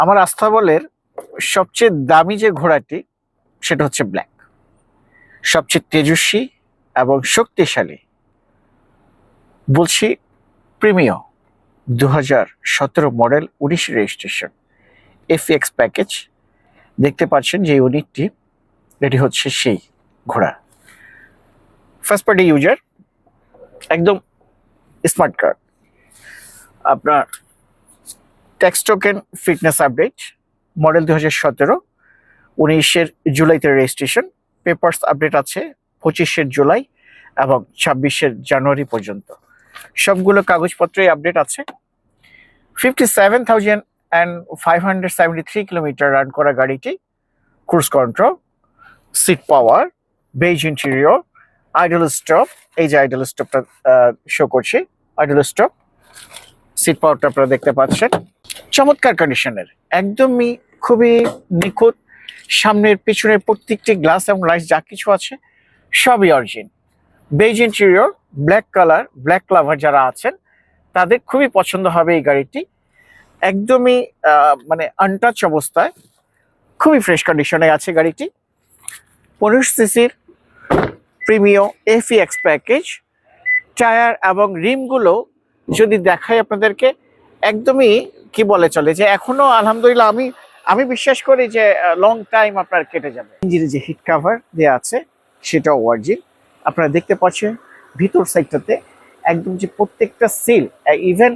আমার আস্তাবলের সবচেয়ে দামি যে ঘোড়াটি সেটা হচ্ছে ব্ল্যাক, সবচেয়ে তেজস্বী এবং শক্তিশালী। বলছি Premio 2017 model 19 registration FX package. দেখতে পাচ্ছেন যে ইউনিটটি এটি হচ্ছে সেই ঘোড়া, ফার্স্ট পার্টি ইউজার, একদম স্মার্ট কার। আপনার tax token fitness update, model 2017, 19 জুলাইতে রেজিস্ট্রেশন। পেপারস আপডেট আছে 25 জুলাই এবং 26 জানুয়ারি পর্যন্ত। সবগুলো কাগজপত্রে আপডেট আছে। 57,573 কিলোমিটার রান করা গাড়িটি, cruise control, seat power, base interior, idle stop. এই যে আইডল স্টপটা শো করছি, আইডল স্টপ, সিট পাওয়ারটা আপনারা দেখতে পাচ্ছেন। চমৎকার কন্ডিশনের, একদমই খুবই নিখুঁত। সামনের পিছনের প্রত্যেকটি গ্লাস এবং লাইট যা কিছু আছে সবই origin. Beige interior, black colour, black লাভার যারা আছেন তাদের খুবই পছন্দ হবে এই গাড়িটি। একদমই মানে আনটাচ অবস্থায়, খুবই ফ্রেশ কন্ডিশনে আছে গাড়িটি। 15 সিসির প্রিমিও FX প্যাকেজ। টায়ার এবং রিমগুলো যদি দেখাই আপনাদেরকে, একদমই কি বলে চলে যে এখনো আলহামদুলিল্লাহ আমি বিশ্বাস করি যে লং টাইম আপনার কেটে যাবে। ইঞ্জিনে যে হিট কাভার দেওয়া আছে সেটাও অরিজিন। আপনারা দেখতে পাচ্ছেন ভিতর সাইডটাতে একদম যে প্রত্যেকটা সিল, ইভেন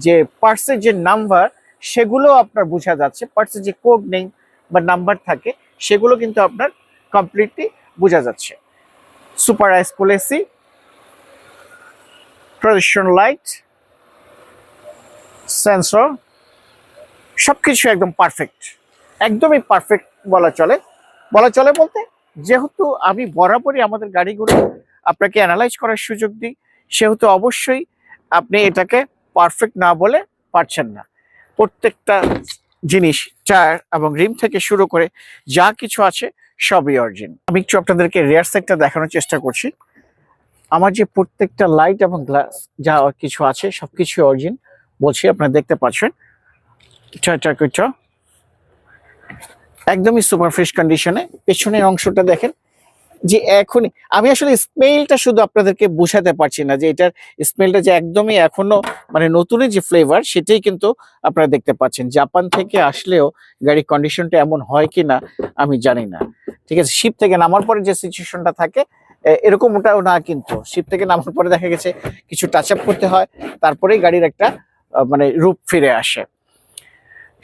যে পার্টসের যে নাম্বার সেগুলো আপনার বোঝা যাচ্ছে। পার্টসের যে কোড নেই বা নাম্বার থাকে সেগুলো কিন্তু আপনার কমপ্লিটলি বোঝা যাচ্ছে। Super আইসকুল AC, projection light, sensor, সবকিছু একদম পারফেক্ট, একদমই পারফেক্ট বলা চলে বলতে যেহেতু আমি বরাবরই আমাদের গাড়িগুলো আপনাকে অ্যানালাইজ করার সুযোগ দিই, সেহেতু অবশ্যই আপনি এটাকে পারফেক্ট না বলে পারছেন না। প্রত্যেকটা জিনিস, টায়ার এবং রিম থেকে শুরু করে যা কিছু আছে সবই অরিজিন। আমি একটু আপনাদেরকে রিয়ার সাইডটা দেখানোর চেষ্টা করছি। আমার যে প্রত্যেকটা লাইট এবং গ্লাস যা কিছু আছে সবকিছু অরিজিন বলছি, আপনারা দেখতে পাচ্ছেন। একদমই সুপার ফ্রেশ কন্ডিশনে। পেছনের অংশটা দেখেন যে এখনই আমি আসলে স্মেলটা শুধু আপনাদেরকে বোঝাতে পারছি না যে এটার স্মেলটা যে একদমই এখনো মানে নতুনই যে ফ্লেভার সেটাই কিন্তু আপনারা দেখতে পাচ্ছেন। জাপান থেকে আসলেও গাড়ির কন্ডিশনটা এমন হয় কি না আমি জানি না। ঠিক আছে, শিপ থেকে নামার পরে যে সিচুয়েশনটা থাকে এরকম ওটাও না, কিন্তু শিপ থেকে নামার পরে দেখা গেছে কিছু টাচ আপ করতে হয়, তারপরেই গাড়ির একটা মানে রূপ ফিরে আসে।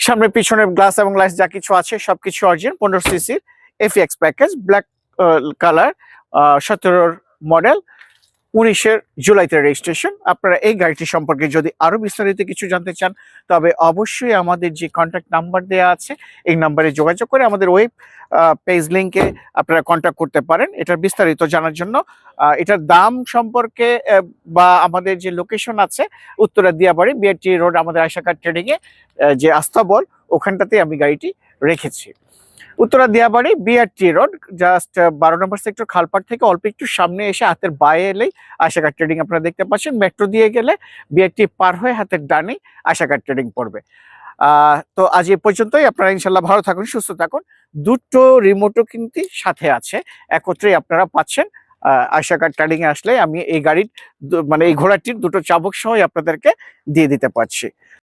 সামনে পিছনের গ্লাস এবং লাইট যা কিছু আছে সবকিছু অরিজিন। 15 সিসির FX package, black colour, 17 model, 19 জুলাইতে রেজিস্ট্রেশন। আপনারা এই গাড়িটি সম্পর্কে যদি আরো বিস্তারিত কিছু জানতে চান তবে অবশ্যই আমাদের যে কন্ট্যাক্ট নাম্বার দেওয়া আছে এই নাম্বারে যোগাযোগ করে আমাদের ওয়েব পেজ লিঙ্কে আপনারা কন্ট্যাক্ট করতে পারেন এটার বিস্তারিত জানার জন্য। এটার দাম সম্পর্কে বা আমাদের যে লোকেশন আছে উত্তরা দিয়াবাড়ি BRT রোড, আমাদের আয়শা কার ট্রেডিং এ যে আস্তাবল ওখানটাতে আমি গাড়িটি রেখেছি। Uttara Diabari BRT road, just 12 নম্বর সেক্টর, খালপাড় থেকে অল্প একটু সামনে এসে হাতের বায়ে এলেই আয়শা কার ট্রেডিং আপনারা দেখতে পাচ্ছেন। মেট্রো দিয়ে গেলে BRT পার হয়ে হাতের ডানে আয়শা কার ট্রেডিং পড়বে। তো আজ এই পর্যন্তই। আপনারা ইনশাল্লাহ ভালো থাকুন, সুস্থ থাকুন। দুটো রিমোটও কিন্তু সাথে আছে, একত্রেই আপনারা পাচ্ছেন। আয়শা কার ট্রেডিং এ আসলে আমি এই গাড়ির মানে এই ঘোড়াটির দুটো চাবক সহ আপনাদেরকে দিয়ে দিতে পারছি।